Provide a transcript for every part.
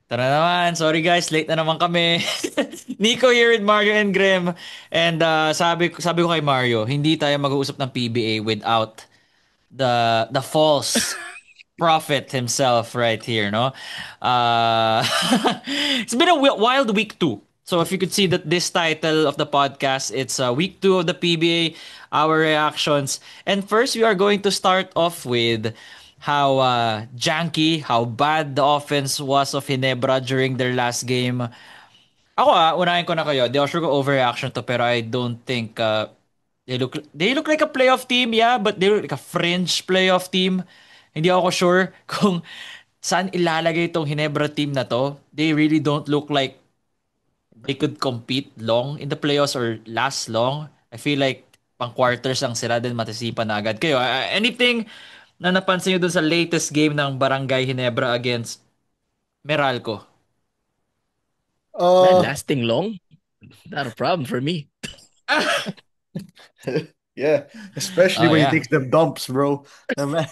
Tara naman. Sorry guys, late na naman kami. Nico here with Mario and Graham. And sabi ko kay Mario, hindi tayo mag-uusap ng PBA without the false prophet himself right here, no? Uh, it's been a wild week two. So if you could see that this title of the podcast, it's week two of the PBA, our reactions. And first, we are going to start off with how janky, how bad the offense was of Hinebra during their last game. Ako unahin ko na kayo. Di ako sure kung overreaction to, pero I don't think they look like a playoff team, yeah, but they look like a fringe playoff team. Hindi ako sure kung saan ilalagay itong Hinebra team na to. They really don't look like they could compete long in the playoffs or last long. I feel like pang quarters lang sila din matisipan na agad. Kayo, anything na napansin nyo dun sa latest game ng Barangay Hinebra against Meralco? Man, Uh, lasting long, not a problem for me. yeah, especially Oh when he yeah. takes them dumps, bro. The man,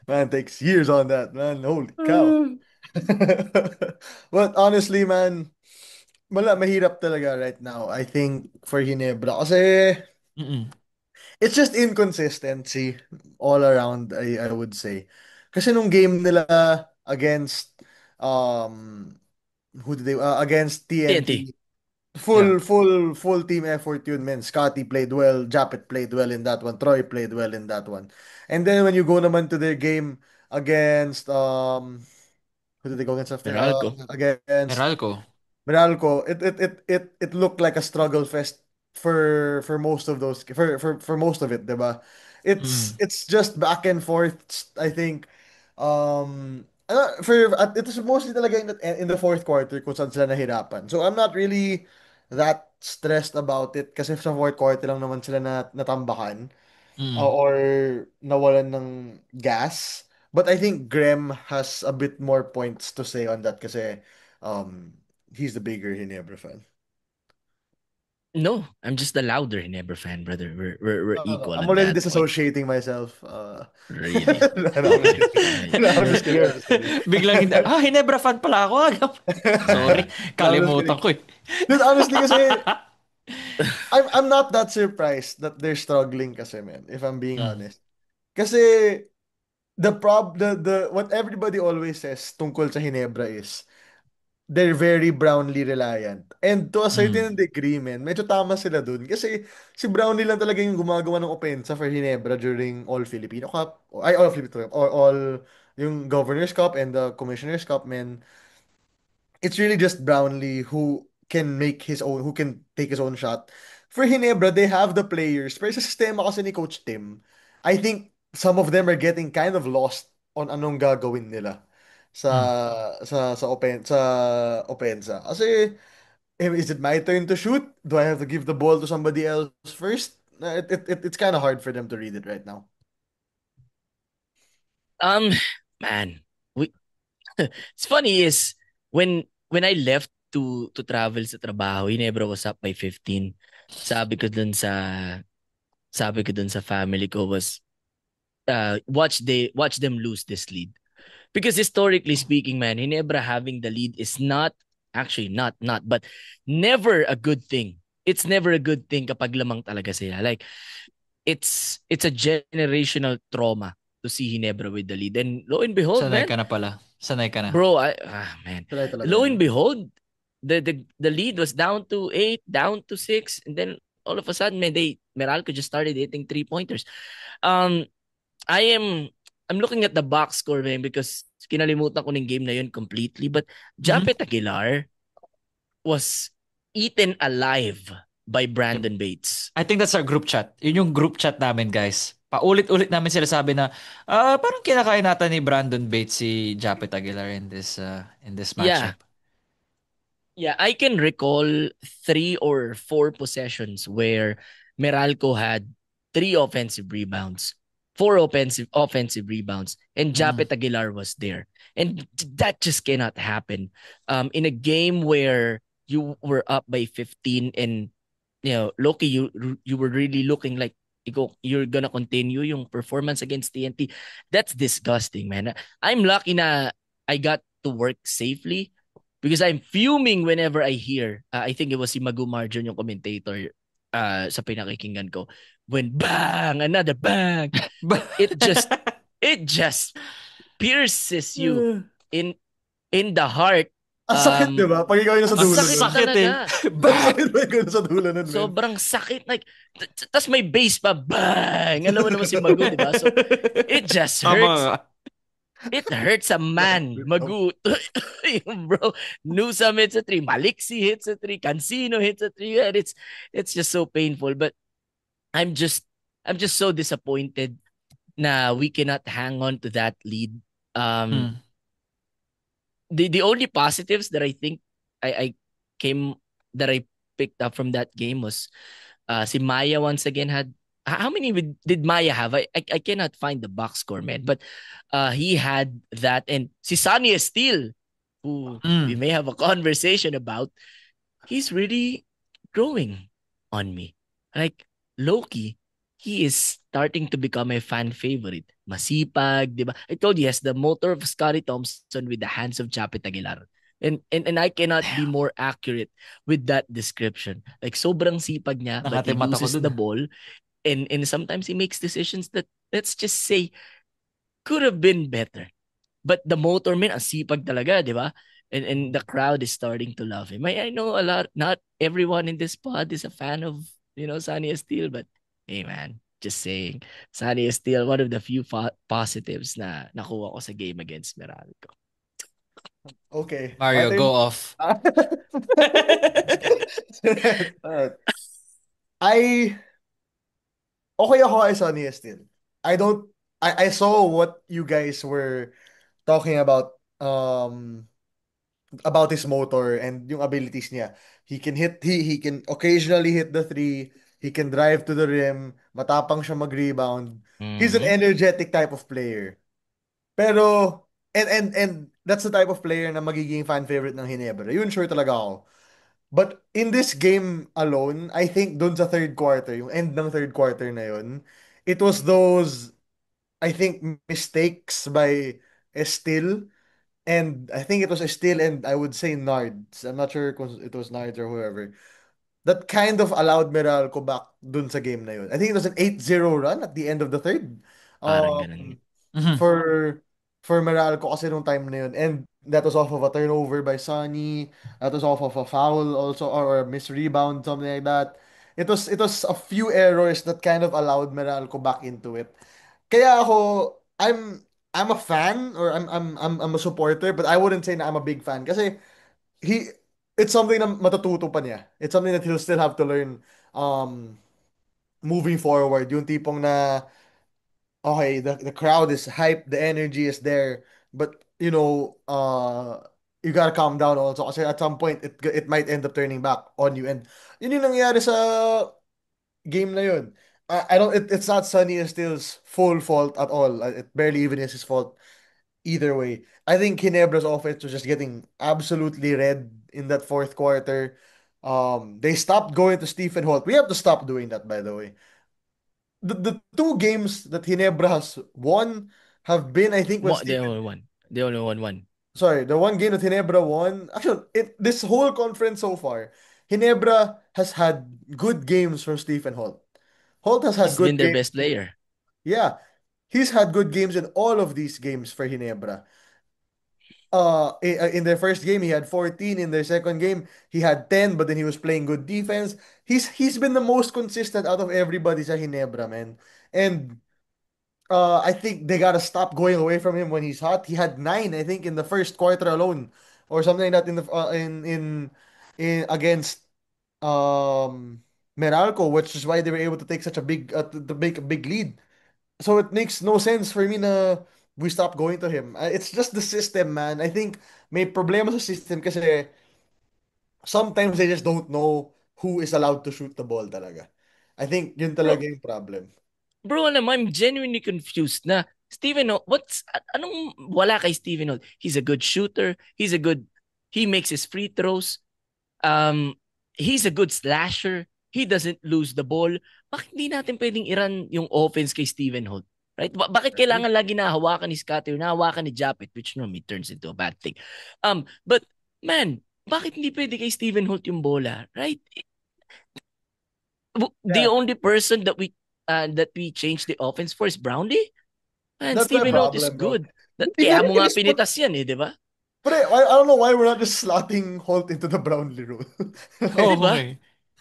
man takes years on that, man. Holy cow. But honestly, man, mahirap talaga right now. I think for Ginebra kasi Mm-mm. it's just inconsistency all around, I would say. Kasi nung game nila against um who did they against TNT. TNT. Yeah. Full team effort yun, man. Scotty played well, Japet played well in that one, Troy played well in that one. And then when you go naman to their game against who did they go against after? Meralco. Against Meralco. Meralco, it looked like a struggle fest for most of those for most of it, diba? Mm. It's just back and forth, I think. It was mostly talaga in the fourth quarter kung saan sila nahirapan. So I'm not really that stressed about it kasi sa fourth quarter lang naman sila natambakan Mm. or nawalan ng gas. But I think Graham has a bit more points to say on that kasi um he's the bigger Ginebra fan. No, I'm just the louder Never fan, brother. We're No, no, no. equal I'm on already that point. disassociating myself. Really. No, no, I'm just Okay. kidding. Right, No, I'm just right, kidding. I'm right. just kidding. Biglang hindi, Hinebra fan pala ako. Sorry, No, I'm just kalimutan kidding. ko eh. Dude, honestly kasi I'm not that surprised that they're struggling kasi, man, if I'm being Mm. honest. Kasi the what everybody always says tungkol sa Hinebra is they're very Brownlee reliant. And to a certain Mm. degree, man, medyo tama sila dun. Kasi si Brownlee lang talaga yung gumagawa ng opensa for Hinebra during All Filipino Cup. Ay, All Filipino Cup. Or all yung Governor's Cup and the Commissioner's Cup, man. It's really just Brownlee who can take his own shot. For Hinebra, they have the players. Pero sa sistema kasi ni Coach Tim, I think some of them are getting kind of lost on anong gagawin nila Mm. sa opensa. Kasi, is it my turn to shoot? Do I have to give the ball to somebody else first? It's kind of hard for them to read it right now. Um, man, we it's funny is when I left to travel sa trabaho, Ginebra was up by 15. Sabi ko dun sa sabi ko dun sa family ko was watch them lose this lead. Because historically speaking, man, Hinebra having the lead is not actually not but never a good thing. It's never a good thing kapag lamang talaga sila. Like it's a generational trauma to see Hinebra with the lead. And lo and behold, Sanay man, ka na pala. Sanay ka na. bro, man. Try talaga Lo and nila. behold, the lead was down to 8, down to 6, and then all of a sudden, man, Meralco just started hitting three-pointers. Um I am I'm looking at the box score, man, because kinalimutan ko ng game na yun completely. But Mhm. Japet Aguilar was eaten alive by Yep. Brandon Bates. I think that's our group chat. Yun yung group chat namin, guys. Paulit-ulit namin sila sabi na, parang kinakain natin ni Brandon Bates si Japet Aguilar in this Yeah, matchup. yeah, I can recall 3 or 4 possessions where Meralco had 3 offensive rebounds, 4 offensive rebounds, and Mm. Japet Aguilar was there. And that just cannot happen. In a game where you were up by 15 and Loki, you were really looking like you're gonna continue yung performance against TNT. That's disgusting, man. I'm lucky na I got to work safely because I'm fuming whenever I hear, I think it was si Magu Marjon yung commentator sa pinakikinggan ko, when bang, another bang, it just pierces you in the heart. Ang sakit, di ba? Pag ikaw yung nasa Ang dulo sakit nun. sakit eh. talaga. Ang sakit ba ikaw nasa dulo nun, man? Sobrang sakit. Like, tas may bass pa, bang! Alam mo naman si Magu, di ba? So, it just Tama hurts. nga. It hurts a man. Magu. Bro, Newsome hits a three. Maliksi hits a three. Cancino hits a three. And it's just so painful. But I'm just so disappointed na we cannot hang on to that lead. Hmm. The only positives that I think I came that I picked up from that game was si Maya once again had how many did Maya have? I cannot find the box score, man. But he had that, and si Sonny Steele, who we may have a conversation about, he's really growing on me. Like Loki, he is starting to become a fan favorite. Masipag, di ba? I told you, he has the motor of Scotty Thompson with the hands of Chapit Aguilar. And I cannot be more accurate with that description. Like sobrang sipag niya, but he Nakatimata ko loses dun. the ball. And sometimes he makes decisions that, let's just say, could have been better. But the motor man, ang sipag talaga, di ba? And the crowd is starting to love him. I know a lot, not everyone in this pod is a fan of, Sonny Steele, but hey man, just saying, Sonny Steele, one of the few positives na nakuha ko sa game against Meralco. Okay. Mario, Ate- go off. I okay ako kay Sonny still. I don't I saw what you guys were talking about his motor and yung abilities niya. He can occasionally hit the three, he can drive to the rim, matapang siya mag-rebound. He's an Mhm. energetic type of player. Pero and that's the type of player na magiging fan favorite ng Hinebra. Yun sure talaga ako. But in this game alone, I think dun sa third quarter, yung end ng third quarter na yun, it was those, I think, mistakes by Estil. And I think it was Estil and I would say Nards. I'm not sure kung it was Nards or whoever. That kind of allowed Meralco back dun sa game na yun. I think it was an 8-0 run at the end of the third. Parang ganun. Mhm. For Meralco kasi nung time na yun. And that was off of a turnover by Sonny. That was off of a foul also or a miss rebound, something like that. It was a few errors that kind of allowed Meralco back into it. Kaya ako I'm a fan or I'm a supporter but I wouldn't say na I'm a big fan kasi he it's something na matututo pa niya. It's something that he'll still have to learn um moving forward. Yung tipong na okay, the crowd is hyped, the energy is there, but you gotta calm down also kasi at some point it might end up turning back on you and yun yung nangyari sa game na yun. I don't it's not Sunny and Steele's full fault at all. It barely even is his fault either way. I think Ginebra's offense was just getting absolutely red in that fourth quarter. They stopped going to Stephen Holt. We have to stop doing that, by the way. The two games that Ginebra has won have been, I think, when They Stephen. only won. They only won one. Sorry, the one game that Ginebra won. Actually, this whole conference so far, Ginebra has had good games from Stephen Holt. Holt has had He's been good their games. best player. Yeah, he's had good games in all of these games for Ginebra. In their first game he had 14, in their second game he had 10, but then he was playing good defense. He's been the most consistent out of everybody sa Ginebra, man. And I think they gotta stop going away from him when he's hot. He had 9, I think, in the first quarter alone, or something like that in against Meralco, which is why they were able to take such a big to make a big lead. So it makes no sense for me na we stop going to him. It's just the system, man. I think may problema sa system kasi sometimes they just don't know who is allowed to shoot the ball talaga. I think yun Bro, talaga yung problem. alam mo, I'm genuinely confused na Steven Holt, anong wala kay Steven Holt? He's a good shooter. He makes his free throws. He's a good slasher. He doesn't lose the ball. Bakit hindi natin pwedeng i-run yung offense kay Steven Holt? Right? Bakit kailangan lagi nahawakan ni Scotty or nahawakan ni Japet, which normally turns into a bad thing. But man, bakit hindi pwede kay Stephen Holt yung bola? Right? The Yeah, only person that we changed the offense for is Brownlee. Man, that's my Stephen Holt is problem, bro. good. Kaya Even mo nga is put, pinitas yan eh, di ba? but I don't know why we're not just slotting Holt into the Brownlee role. Di Oh, Like,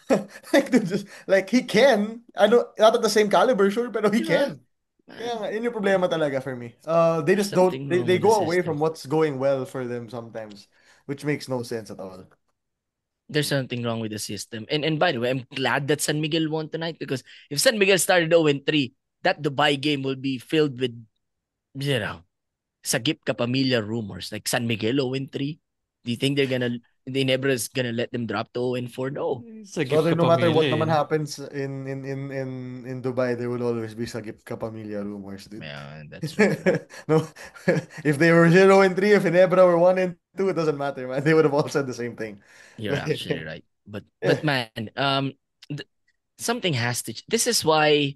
ba? okay. like he can. I know, not at the same caliber, sure, pero he Di ba? can. Kaya Man, nga, yun yung problema talaga for me. They there's just don't, something wrong they with the go away system. from what's going well for them sometimes, which makes no sense at all. There's something wrong with the system. And by the way, I'm glad that San Miguel won tonight because if San Miguel started 0-3, that Dubai game will be filled with, you know, Sagip Kapamilya rumors. Like San Miguel 0-3. Do you think the Nebra is gonna let them drop to 0-4? No. Sagip Brother, ka no matter pamilya what naman eh. happens in Dubai, there will always be Sagip Kapamilya rumors, dude. Yeah, that's right. No, if they were 0-3, if Ginebra were 1-2, it doesn't matter, man. They would have all said the same thing. You're actually right. Yeah. But man, th- something has to. This is why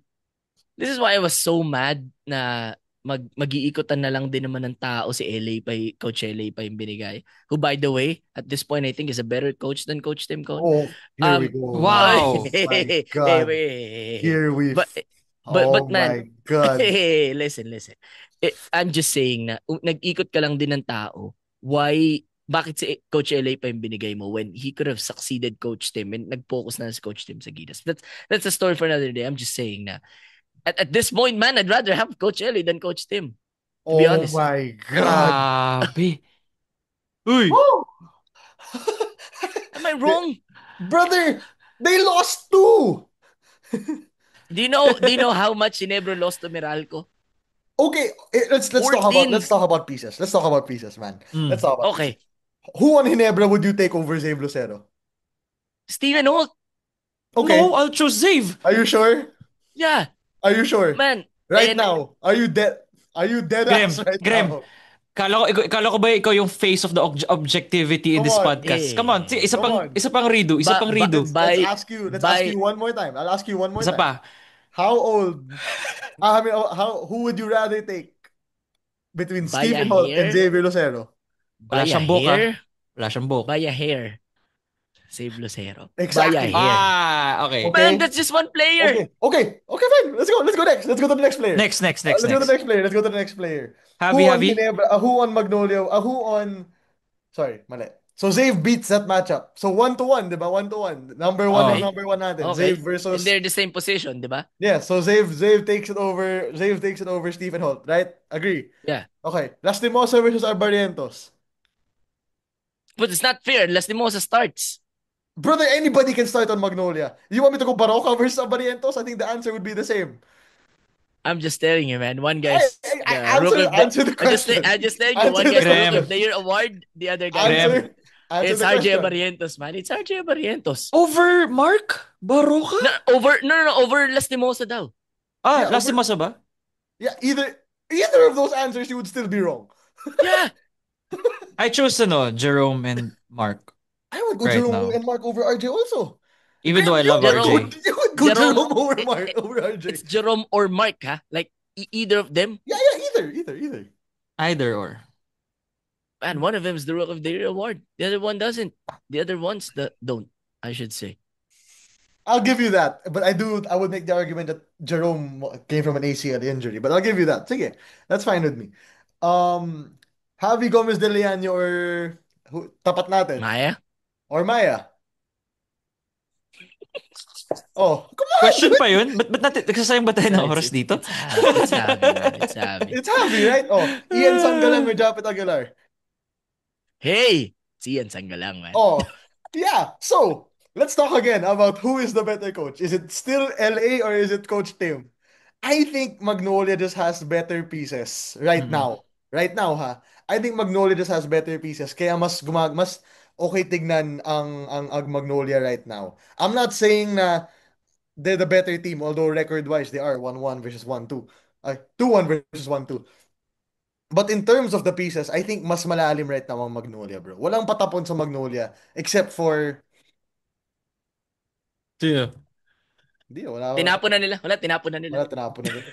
I was so mad na mag-iikotan na lang din naman ng tao si LA pa Coach LA pa yung binigay. Who by the way, at this point I think is a better coach than Coach Tim Cone. Oh, here we Um go, man. Oh Wow. my hey, God. wait. Here we But f- Oh man, my God. listen. I'm just saying na nag-ikot ka lang din ng tao. Why bakit si Coach LA pa yung binigay mo when he could have succeeded Coach Tim and nag-focus na si Coach Tim sa Gilas. That's a story for another day. I'm just saying na at this point, man, I'd rather have Coach Ellie than Coach Tim. To be Oh honest. my God. Grabe. Uy. Woo! Am I They- wrong? Brother, they lost two. Do you know how much Ginebra lost to Meralco? Okay, let's 14. talk about pieces. Let's talk about pieces, man. Let's Mm. talk about pieces. Okay. Who on Ginebra would you take over Zave Lucero? Stephen Holt. No, Okay, I'll choose Zave. are you sure? Yeah. Are you sure? Man. Right And now, are you dead? Are you dead ass Graham, right Graham. now? Kala ko ba ikaw yung face of the objectivity in Come this on, podcast? Come on, eh isa come pang on. isa pang redo, isa ba, pang ba, redo. by Let's ask you by one more time. I'll ask you one more Isa time. pa. How old? I mean, who would you rather take between by a Stephen Holt and hair, Xavier Lucero? Wala by a siyang boka. hair, Wala siyang boka. by a hair. Save Lucero. By a Exactly. hair. Ah, okay. Man, Okay. that's just one player. Okay, fine. Let's go next. Let's go to the next player. Next, next, next, Let's go to the next. next player. Let's go to the next player. Javi, Who on Javi? Ginebra? Who on Magnolia? Who on? Sorry, mali. So Zave beats that matchup. So 1-1, di ba? 1-1. Number one ng Oh. Okay. number one natin. Zave Okay. And versus they're the same position, di ba? yeah. So Zave takes it over. Zave takes it over Stephen Holt. Right? Agree. Yeah. Okay. Lastimosa versus Arbarientos. But it's not fair unless Limosa starts. Brother, anybody can start on Magnolia. You want me to go Baroka versus Arbarientos? I think the answer would be the same. I'm just telling you, man. One Hey, guy's the rookie answer of the. answer the question. I'm just telling you, one Answer the guy's the rookie Graham. of the question. year award. The other guy, Graham. Answer it's the RJ question. Barrientos, man. It's RJ Barrientos. Over Mark Baroka? Over Lastimosa daw. Ah, Yeah, Lastimosa ba? Yeah, either of those answers you would still be wrong. Yeah. I chose Jerome and Mark I would go right Jerome now. and Mark over RJ also. Even though I You love would go, RJ. you would go Jerome, Jerome over it- Mark it- over RJ. It's Jerome or Mark, ha? Like either of them. Yeah, either. Either or. Man, one of them is the rookie of the year award. The other one doesn't. The other ones don't. I should say. I'll give you that. But I would make the argument that Jerome came from an ACL injury. But I'll give you that. Sige, that's fine with me. Javi Gomez de Leon or tapat natin. Maya. Or Maya. Oh, come on, Question dude. pa yun? Ba't natin, nagsasayang ba tayo ng No, oras dito? It's Javi, man. It's Javi. It's Javi, right? Oh, Ian Sangalang or Japet Aguilar. Hey, it's Ian Sangalang, man. Oh, yeah. So, let's talk again about who is the better coach. Is it still LA or is it Coach Tim? I think Magnolia just has better pieces right Mm-mm. now. Right now, ha. I think Magnolia just has better pieces. Kaya mas okay tignan ang Magnolia right now. I'm not saying na they're the better team, although record-wise they are 1-1 versus 1-2. 2-1 versus 1-2. But in terms of the pieces, I think mas malalim right now ang Magnolia, bro. Walang patapon sa Magnolia except for Sino? Hindi, wala. Tinapon na nila. Wala, tinapon na nila. Wala, tinapon na nila.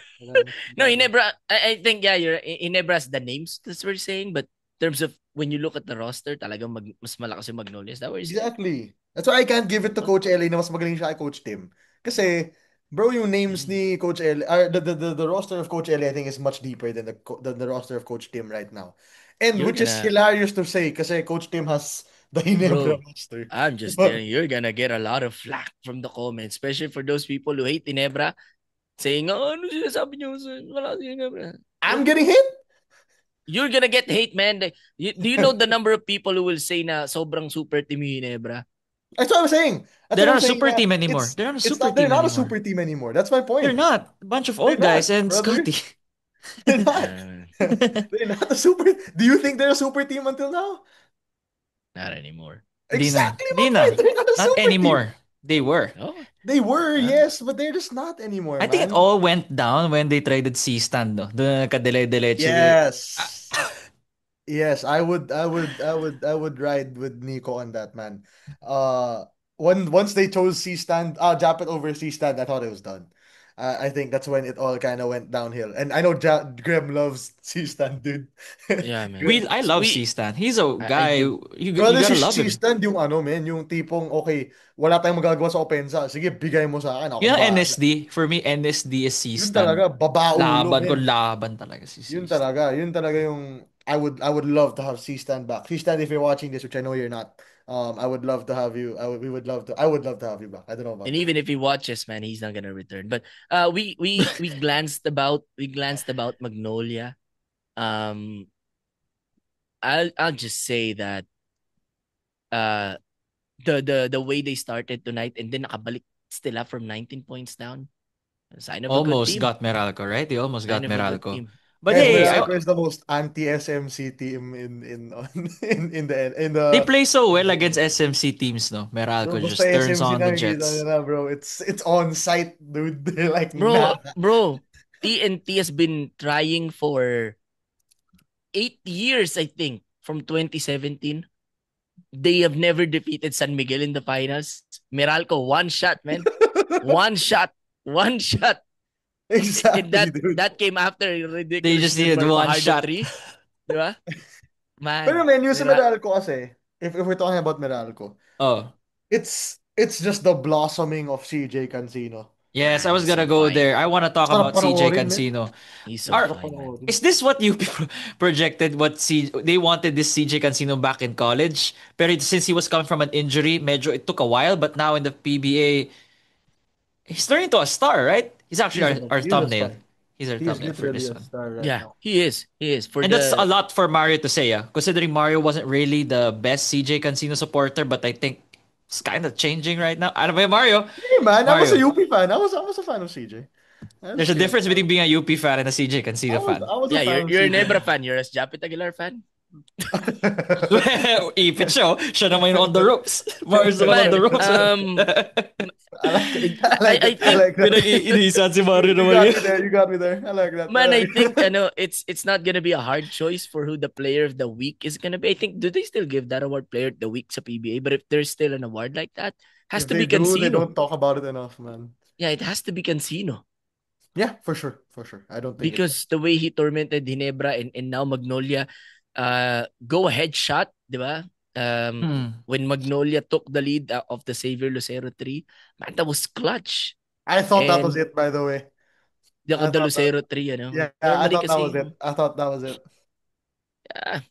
No, Ginebra, I think, yeah, Ginebra has the names, that's what we're saying, but in terms of when you look at the roster, talagang mas malakas yung Magnolia. Is that what you're saying? Exactly. That's why I can't give it to Coach LA na mas magaling siya kay Coach Tim. Kasi, bro, yung names ni Coach LA, the roster of Coach LA, I think, is much deeper than the roster of Coach Tim right now. And You're which is gonna, hilarious to say kasi Coach Tim has the Hinebra bro, roster. I'm just But telling you, you're gonna get a lot of flack from the comments, especially for those people who hate Ginebra, saying, oh, ano sinasabi niyo? Wala si Ginebra. I'm getting hit. You're gonna get hate, man. Do you know the number of people who will say na sobrang super team yung Ginebra? That's what I'm saying. That's They're what not I'm a saying. super team anymore. They're not a It's super not. They're team not a anymore. super team anymore. That's my They're point. not. A bunch of They're old guys not, and brother. Scotty. They're not. Uh, They're not a super. Do you think they're a super team until now? not anymore. Di na. Exactly my Di na. point. They're not a Not super team. anymore. They were. Oh, They were, huh? yes, but they're just not anymore, I think it man. all went down when they traded C-Stand, no? Doon na nagka-delay-delay. Yes. Yes, I would ride with Nico on that, man. Uh, once they chose C stand, Japet over C stand, I thought it was done. I think that's when it all kind of went downhill. And I know Graham loves C stand, dude. Yeah, man. I love We, C-Stand. He's a I guy, do. you Brother, gotta si love C him. stand yung ano, men, yung tipong, okay, wala tayong magagawa sa opensa. Sige, bigay mo sa akin, ako Yun ang ba? NSD. For me, NSD is Yun C-Stand. talaga, babaulo, Laban ko, men. laban talaga si C-Stand. Yun talaga yung I would love to have C stand back. C stand, if you're watching this, which I know you're not, I would love to have you. I would love to have you back. I don't know about and this. even if he watches, man, he's not gonna return. But we glanced about Magnolia. Um, I'll just say that uh the way they started tonight and then nakabalik sila from 19 points down. A sign of a good Almost team. got Meralco, right? They almost Sign got of a good Meralco. team. But And hey, Yes. Meralco is the most anti-SMC team they the play so well against SMC teams, no? Meralco bro, basta just turns SMC on the nakikita Jets. nila, bro. It's on site, dude. They're like, nah. Bro, TNT has been trying for 8 years, I think, from 2017. They have never defeated San Miguel in the finals. Meralco, one shot, man. One shot. One shot. And Exactly, that dude. that came after a They ridiculous just needed one Fajardo shot. 3. Di ba? Pero Man. man, yung sa Meralco kasi, if we're talking about Meralco, Oh. it's just the blossoming of CJ Cancino. Yes, I Man, was he's gonna so go fine. there. I want to talk Sarap about CJ panoorin, man. Cancino. He's so Are, Sarap fine, man. panoorin. is this what you projected? They wanted this CJ Cancino back in college, but since he was coming from an injury, medyo it took a while. But now in the PBA, he's turning into a star, right? He's actually our He's a thumbnail. star. He's our He's thumbnail for literally this a one. star right Yeah, now. he is. He is. For And that's a the lot for Mario to say, considering Mario wasn't really the best CJ Cancino supporter, but I think it's kind of changing right now. Ano ba yun, Mario? Hey man, I was a Mario, UP fan. I was a fan of CJ. I there's was a a difference between being a UP fan and a CJ I Cancino was fan. I was a Yeah, fan of you're a CJ. Nebra fan. You're a Japit Aguilar fan. Ipit siya, siya naman yung on the ropes. Mario's the one on Man, the ropes. I like it. I I like I it. I think like that. Pinag-iinisan si Mario You naman got yun. me there. You got me there. I like that. Man, I like think it's not gonna be a hard choice for who the player of the week is gonna be. I think do they still give that award player of the week sa PBA? But if there's still an award like that, has If to they be do, they Cancino. don't talk about it enough, man. Yeah, it has to be Cancino Yeah, for sure. For sure. I don't think it's because the way he tormented Ginebra and now Magnolia, go ahead shot, di ba? When Magnolia took the lead of the Xavier Lucero 3, man, that was clutch. I thought that was And it, by the way. I the thought that Lucero 3, yeah, I Normally thought that was kasi, it. I thought that was it.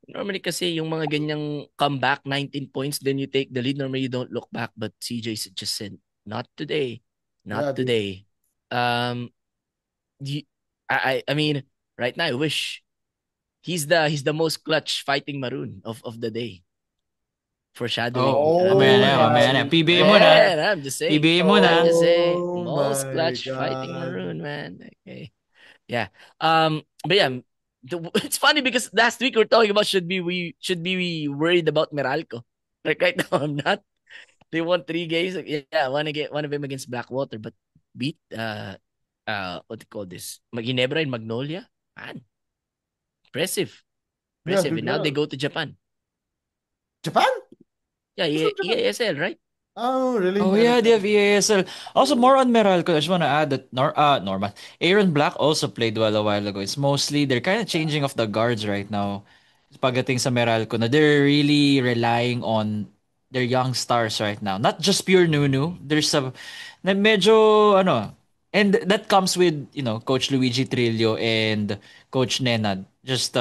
normally kasi yung mga ganyang comeback, 19 points, then you take the lead, normally you don't look back. But CJ just said, not today. Yeah, Not dude. today. Um, y- I mean, right now, I wish he's the most clutch fighting Maroon of the day. Foreshadowing. Oh, Oh mamaya na, mamaya na. my PBA mo na. God. Yeah, I'm just saying. PBA mo I'm na. just saying. Oh Most my clutch fighting God. Maroon, man. Okay. Yeah. But yeah, it's funny because last week we are talking about should be we worried about Meralco. Like right now, I'm not. They won 3 games. Yeah, one of them against Blackwater, but beat what do you call this? Ginebra and Magnolia. Man, impressive. Yeah, Impressive. dude, And now yeah. they go to Japan. Japan? Yeah, Who's from Japan? EASL, right? Oh, really? Oh I yeah, don't they have know. EASL. Also, more on Meralco. I just want to add that Norman, Aaron Black also played well a while ago. It's mostly they're kind of changing of the guards right now. Pagdating sa Meralco, na they're really relying on their young stars right now. Not just pure Nunu. There's some na medyo ano, and that comes with Coach Luigi Trillo and Coach Nenad. Just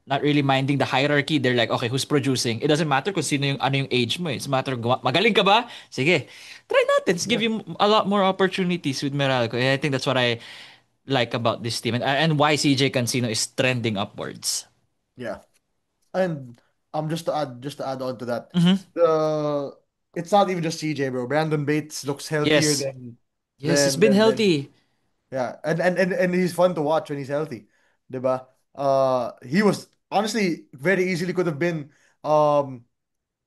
not really minding the hierarchy. They're like, okay, who's producing? It doesn't matter kung sino yung ano yung age mo. It's a matter of magaling ka ba? Sige. Try natin. Let's give Yeah. you a lot more opportunities with Meralco. And I think that's what I like about this team and why CJ Cancino is trending upwards. Yeah. And just to add on to that, Mm-hmm. the it's not even just CJ, bro. Brandon Bates looks healthier Yes. than Yes, he's been healthy. yeah, and he's fun to watch when he's healthy, diba? He was honestly very easily could have been um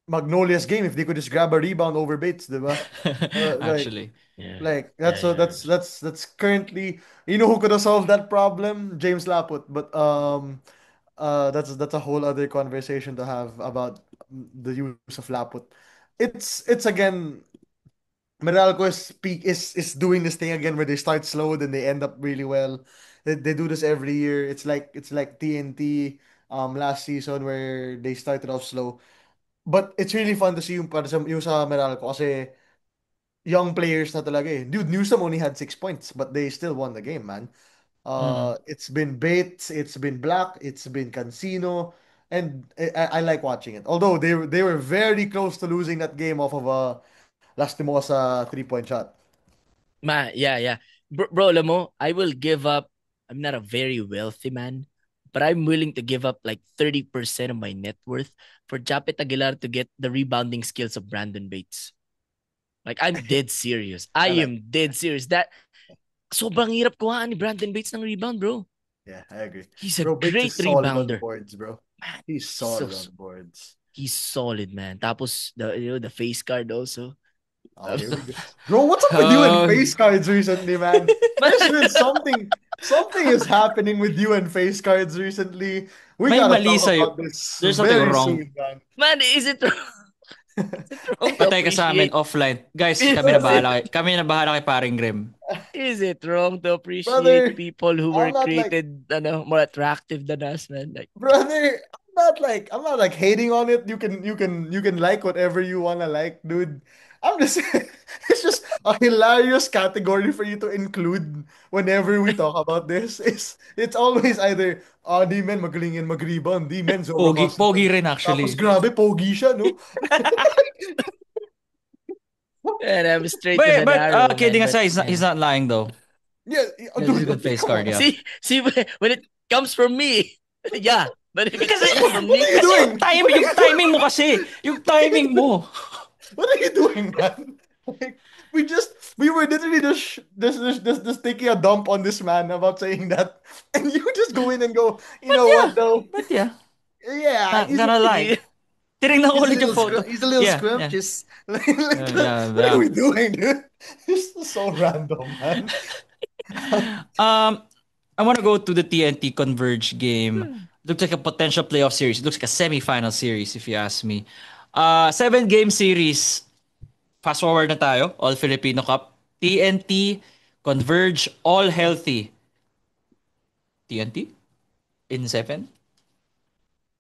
Magnolia's game if they could just grab a rebound over Bates, diba? Uh, like Actually. Yeah. like Yeah, that's so yeah. that's currently who could have solved that problem? James Laput, but that's a whole other conversation to have about the use of Laput. It's again Meralco is doing this thing again where they start slow then they end up really well. They do this every year. It's like TNT last season where they started off slow. But it's really fun to see yung sa Meralco kasi young players na talaga eh. Dude, Newsom only had 6 points, but they still won the game, man. Mm. It's been Bates, it's been Black, it's been Cancino, and I like watching it. Although they were very close to losing that game off of a Lastimosa 3-point shot. Yeah, yeah. Bro, alam mo, I will give up. I'm not a very wealthy man, but I'm willing to give up like 30% of my net worth for Japet Aguilar to get the rebounding skills of Brandon Bates. Like, I'm dead serious. I I like am dead serious. That, sobrang hirap kuhaan ni Brandon Bates ng rebound, bro. Yeah, I agree. He's a Bro, Bates great is solid on the rebounder. boards, bro. Man, He's he's so, solid on the boards. he's solid, man. Tapos, the face card also. Oh, here we go. Bro, what's up with you and Uh, face cards recently, man? There's been something is happening with you and face cards recently. We may gotta mali talk sa'yo. about this There's something very wrong. soon, man. Man, is it wrong? Is it wrong to Patay ka sa amin appreciate? offline. Guys, Is it kami na bahala kay paring Grim. Is it wrong to appreciate Brother, people who were I'm not like created more attractive than us, man? Like, brother, I'm not like hating on it. You can like whatever you wanna like, dude. I'm just it's just a hilarious category for you to include whenever we talk about this. It's always either di men magaling mag-rebound, di men sobrang Pogi hustle. rin Tapos actually. grabe pogi siya, no? and I'm straight to But the narrow, kidding man. But aside, he's yeah, not lying though. Yeah, He's a dude, good face come card, on. yeah. see, when it comes from me, yeah. But if it Kasi, comes from What are you Nico, kasi doing? yung timing mo kasi. Yung timing mo. What are you doing, man? Like, we were literally just taking a dump on this man about saying that, and you just go in and go, you But know yeah. what though? But yeah. Yeah, Not gonna lie. he, Tinignan ko he's a ulit yung little photo. he's a little Yeah, yeah. scrumptious. Yeah, What are yeah. we doing, dude? This is so random, man. Um, I want to go to the TNT Converge game. Looks like a potential playoff series. It looks like a semi-final series, if you ask me. 7-game series. Fast forward na tayo. All Filipino Cup. TNT, Converge, all healthy. TNT in 7?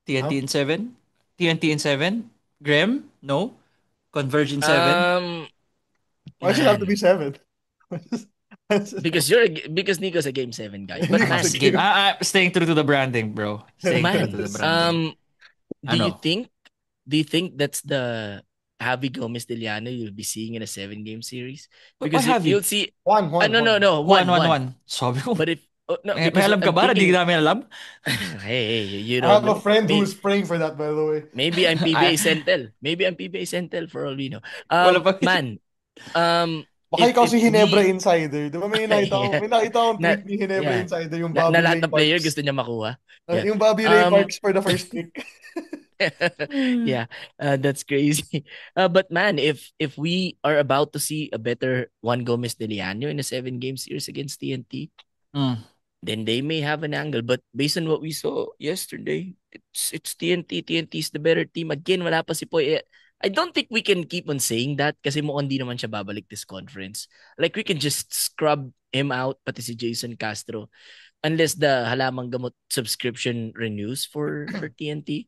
TNT Huh? in 7? TNT in 7? Graham? No? Converge in 7? um, Why should it have to be man, seven? because Nico's a game 7 guy. But Nico's a man, Sige. game. Staying true to the branding, bro. Staying true to man, the branding. do you Ano? think do you think that's the Javi Gomez Deliano you'll be seeing in a 7-game series? Why Because have you? you'll see. One, one, No, one. no, One, one, one, one. one. Sabi ko, But if no, may because alam ka I'm ba na di thinking, namin alam? hey, you I don't have a know. friend who's praying for that, by the way. Maybe I'm Ay, PBA Sentel. Maybe I'm PBA Sentel for all we know. wala pa. Man, Baka ikaw if si Hinebra we Insider. Di ba yeah, may nakita akong na tweet ni Hinebra yeah, Insider, yung na Bobby lahat Ray ng player Parks. gusto niya makuha. Yeah. Yung Bobby Ray Parks for the first pick. yeah, that's crazy. But man, if we are about to see a better Juan Gomez Deliano in a 7-game series against TNT, Mm. then they may have an angle. But based on what we saw yesterday, it's TNT. TNT is the better team. Again, wala pa si Poy. I don't think we can keep on saying that kasi mukhang di naman siya babalik this conference. Like, we can just scrub him out, pati si Jason Castro, unless the Halamang Gamot subscription renews for TNT.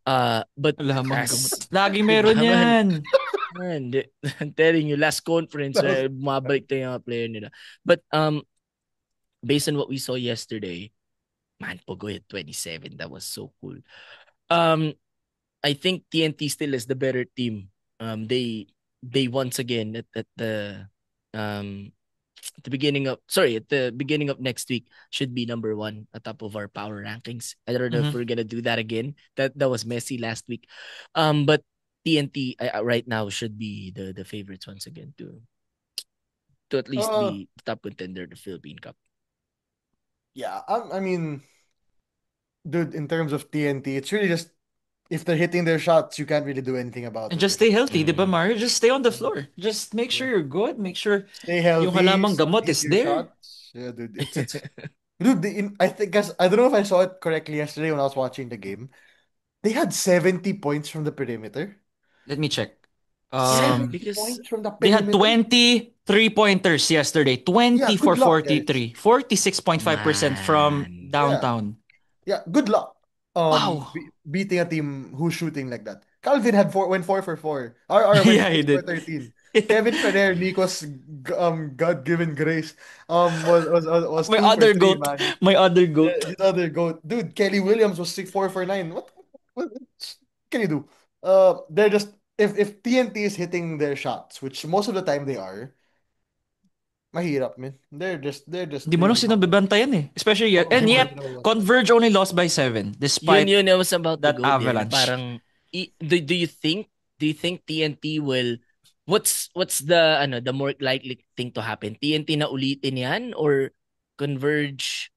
But Lamang gamot. as, Lagi di ba, meron man? yan. Man, I'm telling you, last conference, mabalik na yung mga player nila. But based on what we saw yesterday, man, Pogoy at 27, that was so cool. Um, I think TNT still is the better team. They once again um at the beginning of next week should be number one at top of our power rankings. I don't know if Mhm. we're gonna do that again. That was messy last week. But TNT right now should be the favorites once again to at least Uh, be the top contender the Philippine Cup. yeah, I mean, dude, in terms of TNT, it's really just if they're hitting their shots, you can't really do anything about And it. just stay healthy, di ba, Mm. Mario? Just stay on the floor. Just make sure Yeah. you're good. Make sure Stay yung healthy, halamang gamot hit is your there. shots. Yeah, dude, it's dude. I think, guys, I don't know if I saw it correctly yesterday when I was watching the game. They had 70 points from the perimeter. Let me check. Yeah, 70 because points from the They had perimeter. 20 3-pointers yesterday. Yeah, 20 for good luck, guys. 43. 46.5% from man, Yeah. downtown. Yeah, good luck. Wow. Beating a team who's shooting like that. Calvin had went 4 for 4. Or went Yeah, he 6 for 13. did. Kevin Ferrer, Nico's God-given grace, was My two for other three, goat. man. My other goat. His other goat, dude, Kelly Williams was 4 for 9. What can you do? They're just if TNT is hitting their shots, which most of the time they are, mahirap, man. They're Di mo lang really sino not bebantayan eh. Especially yet. And yet, marginal whatsoever. Converge only lost by 7 yun despite yun I was about to that go there na avalanche. parang do you think TNT will what's the more likely thing to happen? TNT na ulitin yan or Converge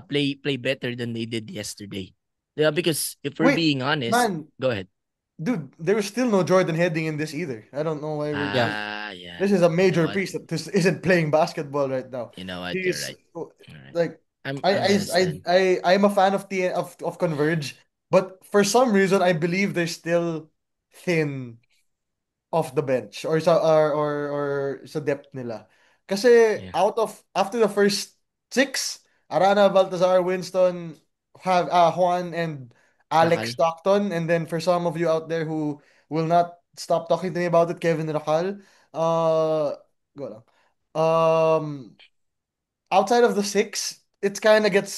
play better than they did yesterday? Yeah, because if we're Wait, being honest, man, go ahead. dude, there was still no Jordan Heading in this either. I don't know why we're Yeah. like Yeah. this is a You know major what? piece that this isn't playing basketball right now. You know what? You're He's right. All right. like I understand. I'm a fan of of Converge, but for some reason I believe they're still thin off the bench or sa depth nila. Kasi Yeah. out of after the first six, Arana, Baltazar, Winston, have Juan and Alex Rakal. Stockton, and then for some of you out there who will not stop talking to me about it, Kevin Rakal, go lang. Um, outside of the six, it kind of gets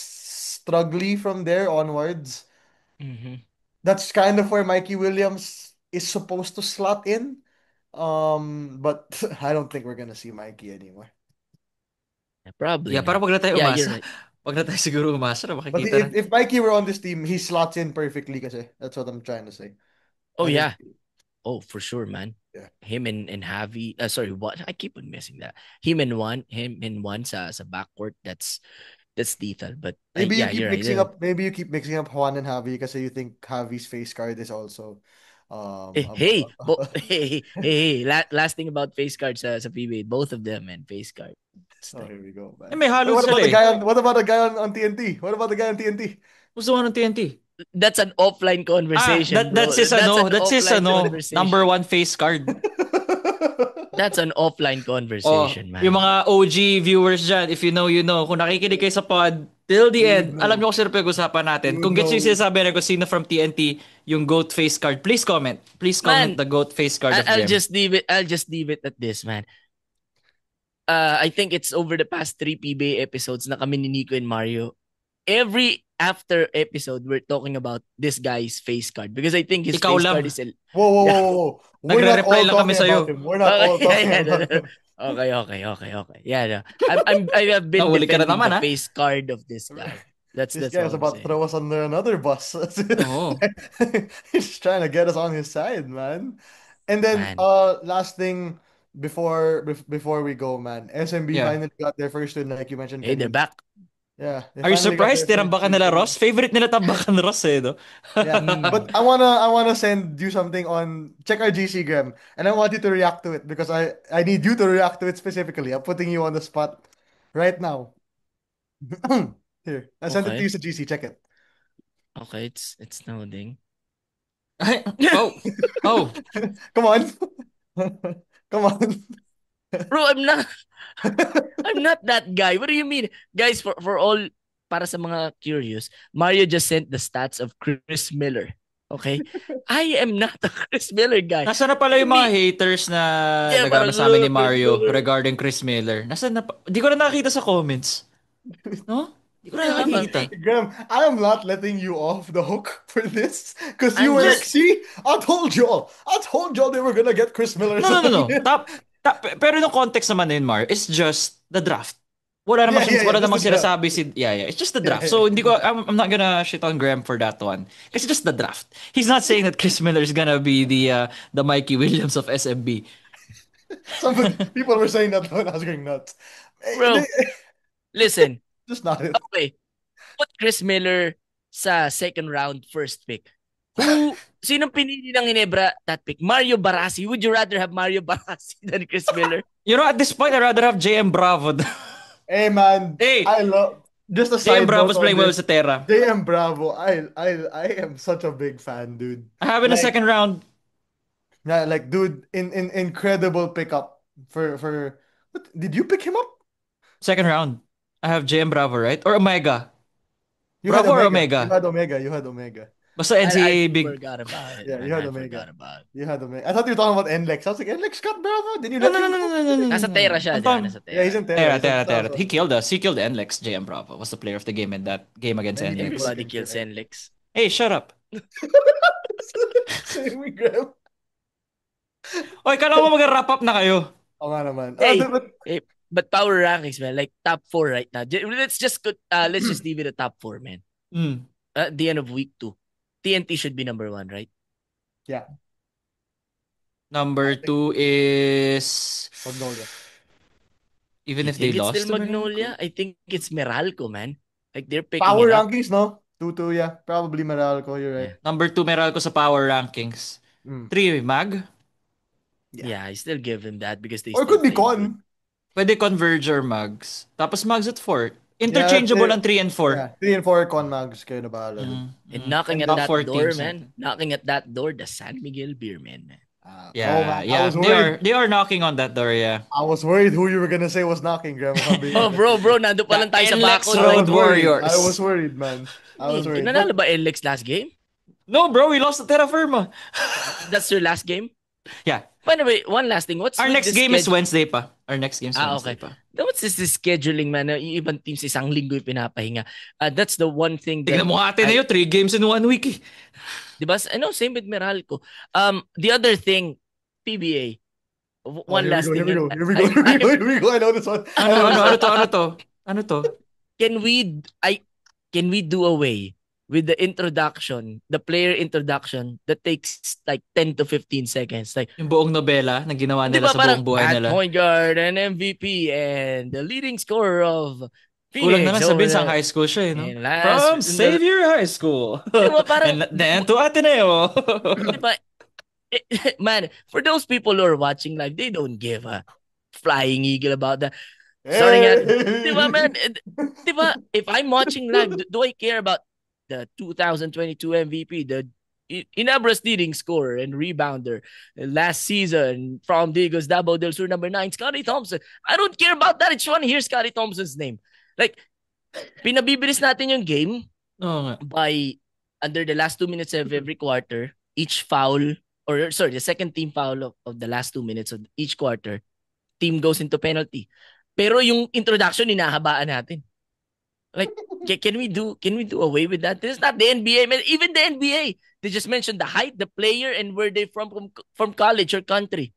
struggly from there onwards. Mm-hmm. That's kind of where Mikey Williams is supposed to slot in. But I don't think we're gonna see Mikey anymore. Yeah, probably Yeah, not. parang wag na tayo Yeah, you're umasa. right. Wag na tayo siguro umasa na But makikita na. if Mikey were on this team, he slots in perfectly kasi. That's what I'm trying to say. Oh I think yeah. Oh, for sure, man. yeah. Him and Javi. Sorry, what? I keep on missing that. Him and one sa backcourt. That's lethal. But yeah, you're right. Maybe you keep mixing up Juan and Javi kasi you think Javi's face card is also Eh, um hey, hey. Last thing about face cards sa PBA, both of them and face card. It's oh, like here we go, Eh, man. may Wait, halon sila eh. what about the guy on TNT? What about the guy on TNT? Who's the one on TNT? that's an offline conversation, That's bro. his That's an that's his offline number conversation. one face card. That's an offline Oh, conversation, yung man. mga OG viewers dyan, if you know, you know. Kung nakikinig kayo sa pod, till the You end, would alam know. niyo kung sino pinag-usapan natin. You would Kung gets nyo yung know. sinasabi na kung sino from TNT, yung GOAT face card, please comment. Please comment Man, the GOAT face card of I'll Graham. just leave it. I'll just leave it at this, man. I think it's over the past 3 PBA episodes na kami ni Nico and Mario. Every after episode, we're talking about this guy's face card because I think his Ikaw face card lang. is Whoa. yeah. We're not Nagre-reply all lang kami talking sa'yo. about him. We're not all Okay, talking yeah, about him. okay. Yeah, no. I have been Nahuli ka na defending naman, the ha? face card of this guy. That's This that's guy is all I'm about to saying. throw us under another bus. Oo. He's trying to get us on his side, man. And then Man, last thing before we go, man. SMB Yeah. finally got their first win, like you mentioned hey, they're kanina. back. Yeah, they Are you finally got surprised? their first Tinambakan win nila kanina. Ross? Favorite nila tambakan Ross eh, no? Yeah. Mm. But I wanna send you something on check our GC Graham, and I want you to react to it because I need you to react to it specifically. I'm putting you on the spot right now. Here, I sent it to you Okay. to GC. Check it. Okay, it's loading. Oh. Oh. Come on. Come on. Bro, I'm not that guy. What do you mean? Guys, for all, para sa mga curious, Mario just sent the stats of Chris Miller. Okay? I am not a Chris Miller guy. Nasaan na pala yung mga haters na Yeah, nagano parang, sa amin ni Chris Mario Miller. regarding Chris Miller? Nasaan na pa? Di ko na nakita sa comments. No? Di ko na Diba, parang, nakikita. Graham, I am not letting you off the hook for this because you I'm were like, just, see, I told y'all they were gonna get Chris Miller. No. Pero yung context naman na yun, Mar, it's just the draft. Wala namang, Yeah, wala just namang the draft. sinasabi si, yeah. It's just the draft. Yeah. So, hindi ko, I'm not gonna shit on Graham for that one. Kasi just the draft. He's not saying that Chris Miller is gonna be the Mikey Williams of SMB. Some people were saying that when I was going nuts. bro, listen. Just not it. Okay. Put Chris Miller sa second round first pick. Sinong pinili ng Ginebra that pick? Mario Barasi. Would you rather have Mario Barasi than Chris Miller? You know, at this point, I'd rather have JM Bravo. Hey man, Hey! I love just a JM side Bravo's note on playing well this. sa Terra. JM Bravo, I am such a big fan, dude. I have in the Like, second round. yeah, like dude, in incredible pickup for what did you pick him up? Second round. I have JM Bravo, right? Or Omega. You had Bravo or Omega. Omega? You had Omega. Basta I NCAA big. forgot about it, Yeah, man. you had I Omega. forgot about it. You had Omega. I thought you were talking about NLEX. I was like, NLEX got Bravo? Did you No, let no, no, him no, go? no, no, no, no. Nasa Terra siya, I'm di ba? talking- Nasa Yeah, Terra. he's in Terra. Terra. He killed us. He killed NLEX. JM Bravo was the player of the game in that game against And he- NLEX. Everybody kills Enlix. Hey, shut up. Same with Graham. Oy, kala mo mag-wrap up na kayo. Oo nga naman. Hey, But but power rankings, man, like top 4 right now. Let's just leave it at top 4, man. Mm. At the end of week 2, TNT should be number 1, right? yeah, Number 2 is... Magnolia. Even You if they think it's lost still to Magnolia? I think it's Meralco, man. Like they're picking Power it up. rankings, no? 2-2, yeah. Probably Meralco, you're right. Number 2, Meralco sa power rankings. Mm. 3, Mag. Yeah, I still give him that because they Or it still could be play good. Con. Pwede Converge or Mags. Tapos Mags at 4. Interchangeable ang 3 and 4. Yeah, 3 and 4 Con Mags kayo na bahala. And knocking And at top that 4 door, teams man. natin. Knocking at that door, the San Miguel Beermen, man. Yeah, man, yeah. I was worried. They are knocking on that door, yeah. I was worried who you were gonna say was knocking, Graham. Oh, bro, nando pa lang tayo sa NLEX bako. I Road was worried. Warriors. I was worried, man. I was worried. Nanalo ba Enlix last game? No, bro, we lost to Terra Firma. That's your last game? Yeah. By the way, one last thing. What's Our with next this game is schedule- Wednesday pa. Our next game is Wednesday okay. pa. What's this scheduling, man? Yung ibang teams isang linggo yung pinapahinga. That's the one thing that... Tignan mo ate na yun, 3 games in 1 week eh. Diba? Ano, same with Meralco. The other thing, PBA. One last thing. Here we go. I know this one. Ano to? Can we do away with the player introduction that takes like 10 to 15 seconds? Like, Yung buong nobela na ginawa nila diba sa parang buong buhay at nila. point guard and MVP and the leading scorer of Phoenix. Kulang na lang sabihin over sa high school siya eh, no? and last- From Xavier High School. Diba, parang- And then to Ateneo. Diba? Man, for those people who are watching live, they don't give a flying eagle about that. Starting at, diba, man? Diba, if I'm watching live, do I care about the 2022 MVP, the Inabra's leading scorer and rebounder last season from Digos Davao del Sur number 9, Scotty Thompson? I don't care about that. I just want to hear Scotty Thompson's name. Like, pinabibilis natin yung game Oo nga. by under the last 2 minutes of every quarter, each foul, or sorry, the second team foul of the last 2 minutes of each quarter, team goes into penalty. Pero yung introduction, inahabaan natin. Like, can we do away with that? This is not the NBA, man. Even the NBA, they just mentioned the height, the player, and where they from college or country.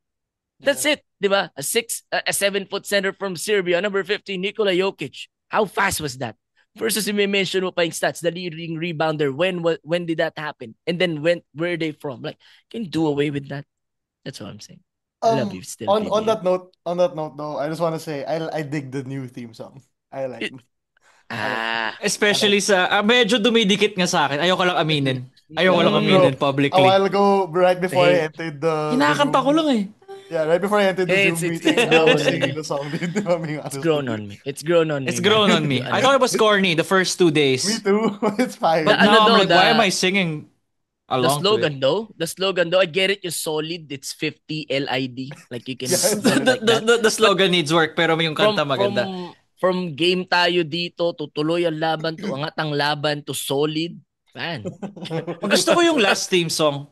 That's it, di ba? A 7-foot center from Serbia, number 15, Nikola Jokic. How fast was that? Versus you may mention mo pa yung stats, the leading rebounder, when did that happen? And then where are they from? Like, can you do away with that? That's what I'm saying. I love you still. On PBA. that note though, I just want to say I dig the new theme song. I like it. Especially medyo dumidikit nga sa akin. Ayoko lang aminin. A Publicly. while ago, right before Hey. I entered the Kinakanta ko Zoom- lang eh. Yeah, right before I entered the Hey, Zoom it's- meeting, it's I was grown on singing me. the song. Dude. It's It's grown on me. It's grown on me. It's man. grown on me. I thought it was corny the first 2 days. Me too. It's fine. But Ano now I'm daw, like, why the- am I singing? along to it. The slogan though, I get it, yung solid, it's 50 LID. Like you can Yeah, do it like that. The slogan needs work pero yung From kanta from maganda. from game tayo dito, tutuloy ang laban, to angat ang laban, to solid. Man. Gusto ko yung last theme song.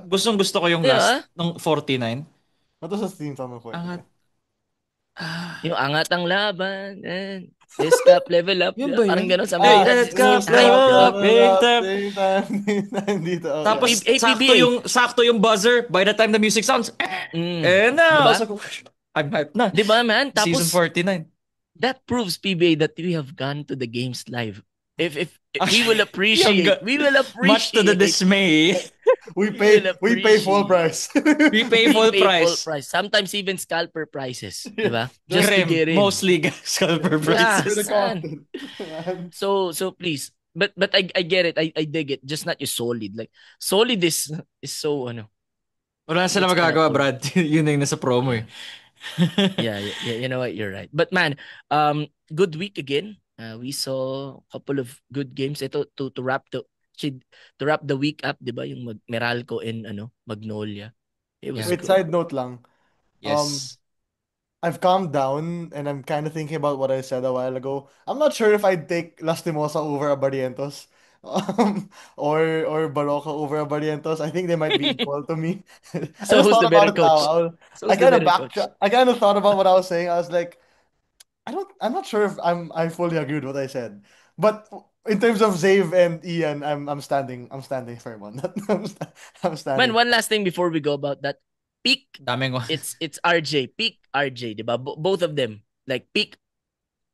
Gusto ko yung Yeah. last ng 49. What was the theme song for? Angat. Yung angat ang laban, and this cup level up. Yun Diba? ba Parang yun? ganun, something Hey, like that. let's go, Same time, level diba? up, big time. Dito. Oh, Tapos yeah. Hey, PBA. sakto yung buzzer by the time the music sounds. And now, Diba? so, I'm hyped na. Diba, man? Season Tapos, 49. that proves, PBA, that we have gone to the games live. If we Yung will appreciate, much to the dismay. We pay full price. We pay full full price. price. Sometimes even scalper prices, diba? Just Just to get in. mostly scalper Yeah. prices. For the content. So please, but I get it. I dig it. Just not yung solid. Like solid is so Wala sila It's kinda magagawa, cool. Brad. Yun na yung nasa promo eh. Yeah, you know what, you're right. But man, good week again. We saw a couple of good games. Ito to wrap the week up, 'di ba? Yung Meralco and Magnolia. It was Wait, good. side note lang. Yes. I've calmed down and I'm kind of thinking about what I said a while ago. I'm not sure if I'd take Lastimosa over Abarientos, or Baroka over Abarientos. I think they might be equal to me. I So just who's thought the about better it now. coach? So I who's the kind of better coach? I kind of thought about what I was saying. I was like, I'm not sure if I fully agree with what I said, but in terms of Zave and Ian, I'm standing firm on that. I'm standing. Man, one last thing before we go about that. Peak, Daming it's RJ. Peak RJ, 'di ba? Both of them. Like peak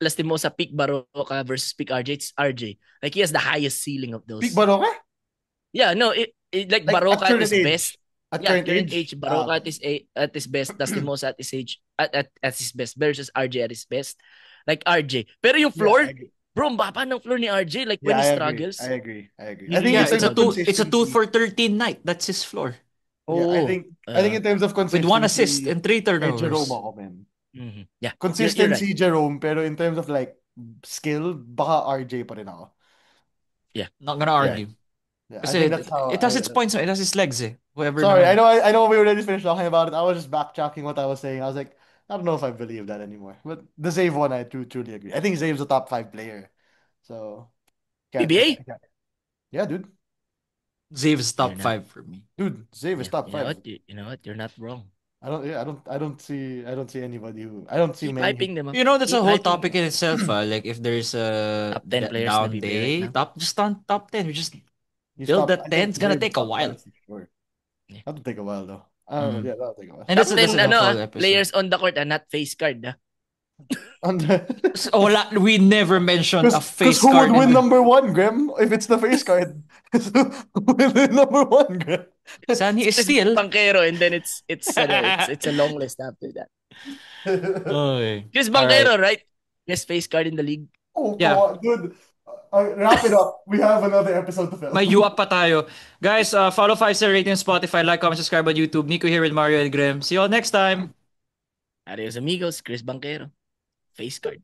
Lastimosa, peak Baroka versus peak RJ. It's RJ. Like he has the highest ceiling of those. Peak Baroka? Yeah, no, like Like, Baroka at at his current age. best. At Yeah, current age. Baroka at his best, Lastimosa at his age at his best versus RJ at his best. Like RJ. Pero yung floor, I agree. bro, ang baba ng floor ni RJ like when Yeah, he I agree. struggles. I agree. I think Yeah, in it's terms a of it's a 2 consistency, for 13 night. That's his floor. yeah, I think in terms of With consistency, 1 assist and 3 Jerome turnovers. ako, man. Yeah. Consistency, You're right. Jerome, pero in terms of like skill, baka RJ pa rin ako. Not gonna argue. Yeah, I Kasi think that's how it has its points, it has its legs eh. Whoever Sorry, naman. I know we already finished talking about it. I was just backtracking what I was saying. I was like, I don't know if I believe that anymore. But the Zave one, I truly agree. I think Zave's a top 5 player. So, PBA? Yeah, dude. Zave's top You're not- 5 for me. Dude, Zave is top You know 5. what? You know what? You're not wrong. I don't see anybody who I don't see Keep many. hyping them up. You know, that's a Keep whole hyping topic them in itself. Like if there's a Top 10 players down na PBA day, right now. just on top 10. We just He's build top- that I 10. think It's gonna Zave's take a top while. 5 for sure. Yeah. That'll take a while though. Mm. Yeah, that'll take a while. And that's Top a 10 whole episode. players on the court not face card. So, we never mentioned a face who card. would win in the- number 1, Graham? If it's the face card. Who would win number 1, Graham? Sunny is It's still. Banquero and then it's a long list after that. Okay. Chris All Banquero, right? Best face card in the league. Oh, Yeah. come on, dude. Wrap it up. We have another episode to film. May U-up pa tayo. Guys, follow 5-star rating on Spotify, like, comment, subscribe on YouTube. Nico here with Mario and Graham. See you all next time. Adios amigos, Chris Banquero. Face card.